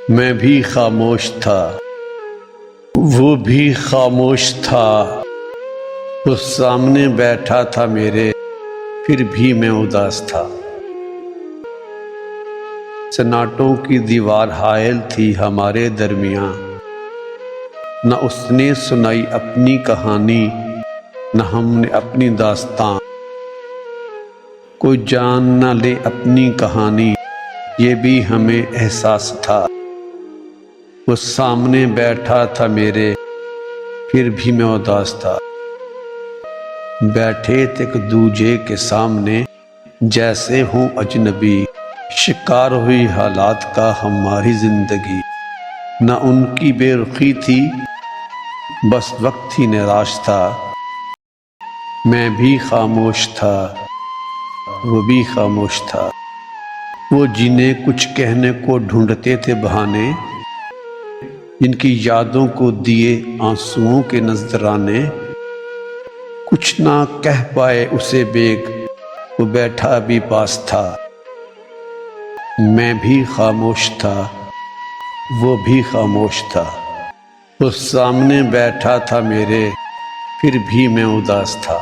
میں بھی خاموش تھا، وہ بھی خاموش تھا، وہ سامنے بیٹھا تھا میرے، پھر بھی میں اداس تھا۔ سناٹوں کی دیوار حائل تھی ہمارے درمیان، نہ اس نے سنائی اپنی کہانی، نہ ہم نے اپنی داستان۔ کوئی جان نہ لے اپنی کہانی، یہ بھی ہمیں احساس تھا۔ وہ سامنے بیٹھا تھا میرے، پھر بھی میں اداس تھا۔ بیٹھے تھے ایک دوجے کے سامنے، جیسے ہوں اجنبی، شکار ہوئی حالات کا ہماری زندگی۔ نہ ان کی بے رخی تھی، بس وقت ہی نراش تھا۔ میں بھی خاموش تھا، وہ بھی خاموش تھا۔ وہ جنہیں کچھ کہنے کو ڈھونڈتے تھے بہانے، جن کی یادوں کو دیے آنسوؤں کے نذرانے، کچھ نہ کہہ پائے اسے بیگ، وہ بیٹھا بھی پاس تھا۔ میں بھی خاموش تھا، وہ بھی خاموش تھا۔ وہ سامنے بیٹھا تھا میرے، پھر بھی میں اداس تھا۔